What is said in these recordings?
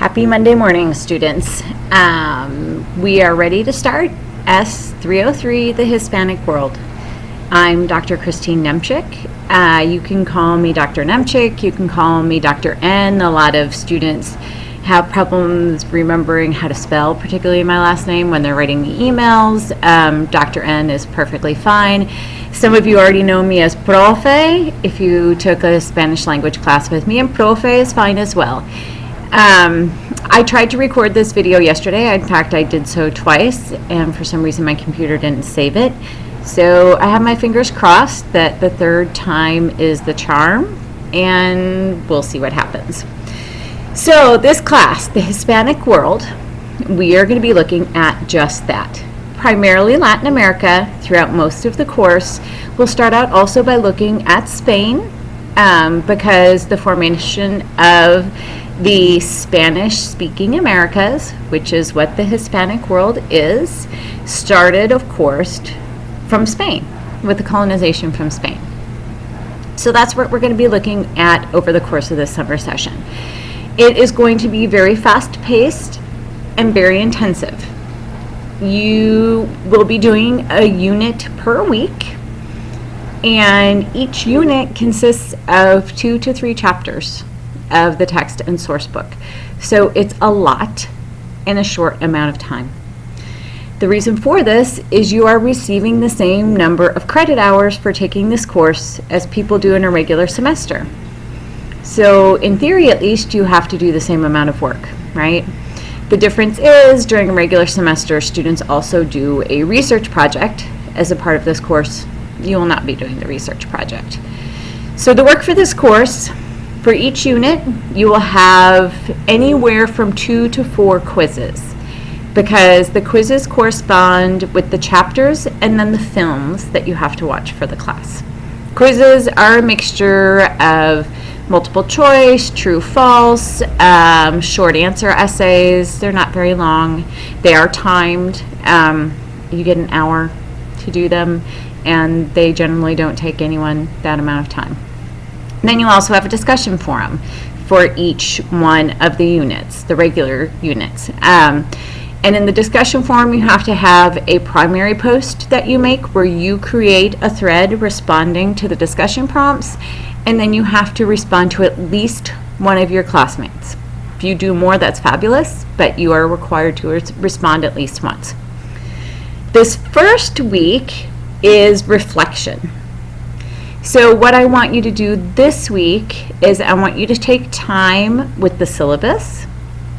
Happy Monday morning, students. We are ready to start S303, the Hispanic World. I'm Dr. Christine Nemchik. You can call me Dr. Nemchik. You can call me Dr. N. A lot of students have problems remembering how to spell, particularly my last name, when they're writing the emails. Dr. N is perfectly fine. Some of you already know me as Profe. If you took a Spanish language class with me, and Profe is fine as well. I tried to record this video yesterday. In fact, I did so twice, and for some reason my computer didn't save it. So I have my fingers crossed that the third time is the charm, and we'll see what happens. So this class, the Hispanic World, we are going to be looking at just that. Primarily Latin America throughout most of the course. We'll start out also by looking at Spain, because the formation of the Spanish-speaking Americas, which is what the Hispanic world is, started, of course, from Spain, with the colonization from Spain. So that's what we're going to be looking at over the course of this summer session. It is going to be very fast-paced and very intensive. You will be doing a unit per week, and each unit consists of 2 to 3 chapters of the text and source book. So it's a lot in a short amount of time. The reason for this is you are receiving the same number of credit hours for taking this course as people do in a regular semester. So in theory, at least, you have to do the same amount of work, right? The difference is during a regular semester, students also do a research project as a part of this course. You will not be doing the research project. So the work for this course, for each unit, you will have anywhere from 2 to 4 quizzes, because the quizzes correspond with the chapters and then the films that you have to watch for the class. Quizzes are a mixture of multiple choice, true, false, short answer essays. They're not very long. They are timed. You get an hour to do them, and they generally don't take anyone that amount of time. Then you also have a discussion forum for each one of the units, the regular units. And in the discussion forum, you have to have a primary post that you make where you create a thread responding to the discussion prompts, and then you have to respond to at least one of your classmates. If you do more, that's fabulous, but you are required to respond at least once. This first week is reflection. So what I want you to do this week is I want you to take time with the syllabus.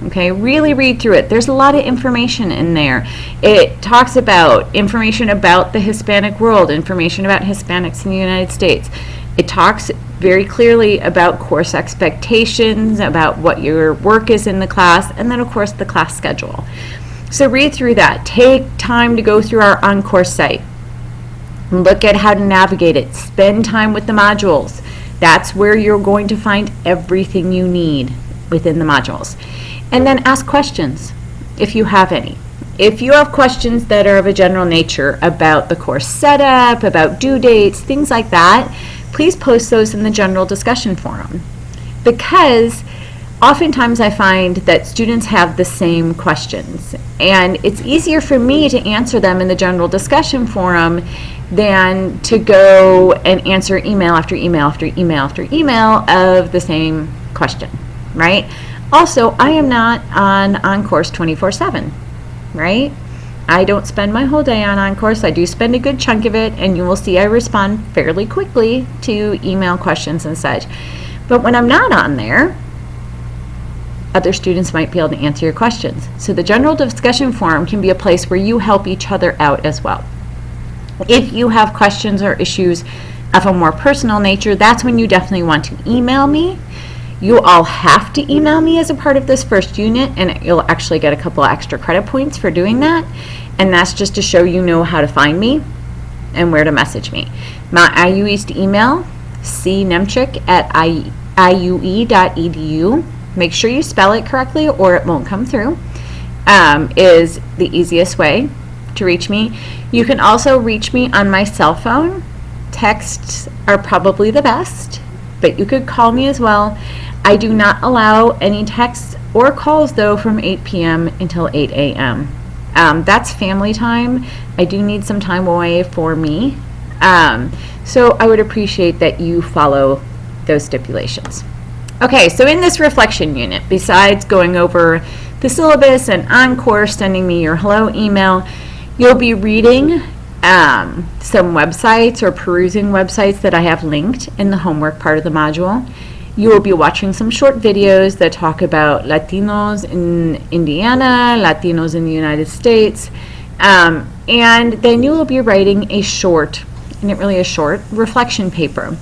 Okay, really read through it. There's a lot of information in there. It talks about information about the Hispanic world, information about Hispanics in the United States. It talks very clearly about course expectations, about what your work is in the class, and then of course the class schedule. So read through that. Take time to go through our on-course site. Look at how to navigate it. Spend time with the modules. That's where you're going to find everything you need within the modules. And then ask questions if you have any. If you have questions that are of a general nature about the course setup, about due dates, things like that, please post those in the general discussion forum. Because oftentimes I find that students have the same questions, and it's easier for me to answer them in the general discussion forum than to go and answer email after email after email after email of the same question, right? Also, I am not on course 24/7, right? I don't spend my whole day on course. I do spend a good chunk of it, and you will see I respond fairly quickly to email questions and such. But when I'm not on there, other students might be able to answer your questions. So the general discussion forum can be a place where you help each other out as well. If you have questions or issues of a more personal nature, that's when you definitely want to email me. You all have to email me as a part of this first unit, and you'll actually get a couple extra credit points for doing that. And that's just to show you know how to find me and where to message me. My IU East email, cnemchik@iue.edu. Make sure you spell it correctly or it won't come through, is the easiest way to reach me. You can also reach me on my cell phone. Texts are probably the best, but you could call me as well. I do not allow any texts or calls, though, from 8 p.m. until 8 a.m. That's family time. I do need some time away for me. So I would appreciate that you follow those stipulations. Okay, so in this reflection unit, besides going over the syllabus and on course, sending me your hello email, you'll be reading some websites or perusing websites that I have linked in the homework part of the module. You will be watching some short videos that talk about Latinos in Indiana, Latinos in the United States, and then you will be writing a short, and it really is short, reflection paper.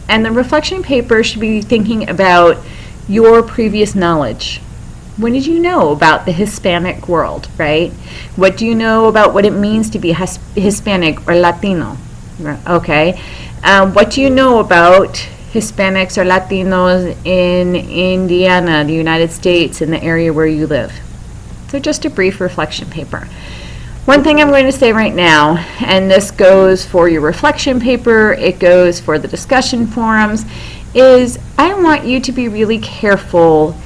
And the reflection paper should be thinking about your previous knowledge. What did you know about the Hispanic world, right? What do you know about what it means to be Hispanic or Latino? Okay. What do you know about Hispanics or Latinos in Indiana, the United States, in the area where you live? So just a brief reflection paper. One thing I'm going to say right now, and this goes for your reflection paper, it goes for the discussion forums, is I want you to be really careful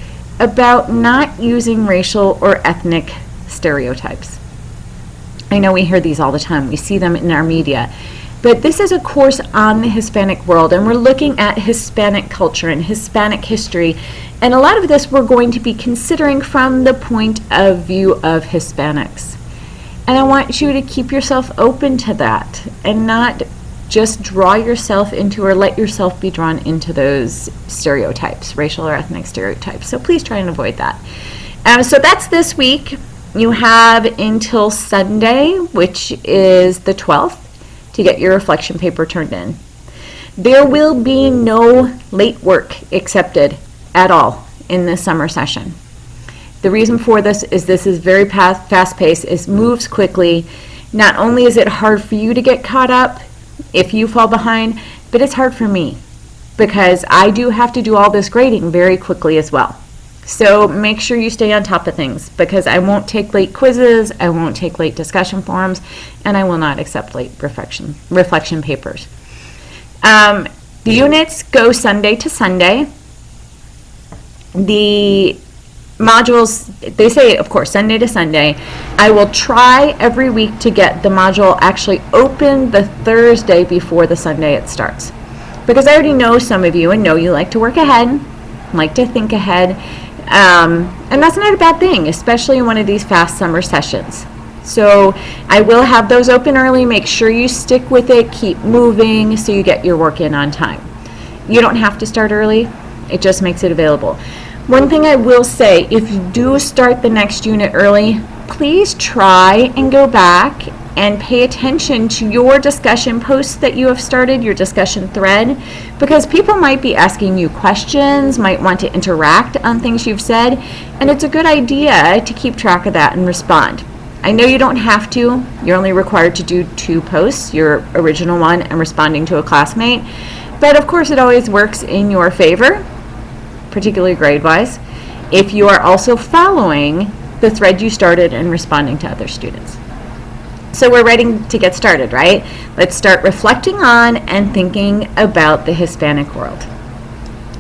about not using racial or ethnic stereotypes. I know we hear these all the time. We see them in our media. But this is a course on the Hispanic world, and we're looking at Hispanic culture and Hispanic history. And a lot of this we're going to be considering from the point of view of Hispanics. And I want you to keep yourself open to that and not just draw yourself into or let yourself be drawn into those stereotypes, racial or ethnic stereotypes. So please try and avoid that. So that's this week. You have until Sunday, which is the 12th, to get your reflection paper turned in. There will be no late work accepted at all in this summer session. The reason for this is very fast-paced. It moves quickly. Not only is it hard for you to get caught up if you fall behind, but it's hard for me because I do have to do all this grading very quickly as well. So make sure you stay on top of things because I won't take late quizzes, I won't take late discussion forums, and I will not accept late reflection papers. The units go Sunday to Sunday. The modules, they say, of course, Sunday to Sunday. I will try every week to get the module actually open the Thursday before the Sunday it starts. Because I already know some of you and know you like to work ahead, like to think ahead, and that's not a bad thing, especially in one of these fast summer sessions. So I will have those open early. Make sure you stick with it, keep moving so you get your work in on time. You don't have to start early, it just makes it available. One thing I will say, if you do start the next unit early, please try and go back and pay attention to your discussion posts that you have started, your discussion thread, because people might be asking you questions, might want to interact on things you've said, and it's a good idea to keep track of that and respond. I know you don't have to. You're only required to do 2 posts, your original one and responding to a classmate, but of course it always works in your favor, particularly grade-wise, if you are also following the thread you started and responding to other students. So we're ready to get started, right? Let's start reflecting on and thinking about the Hispanic world.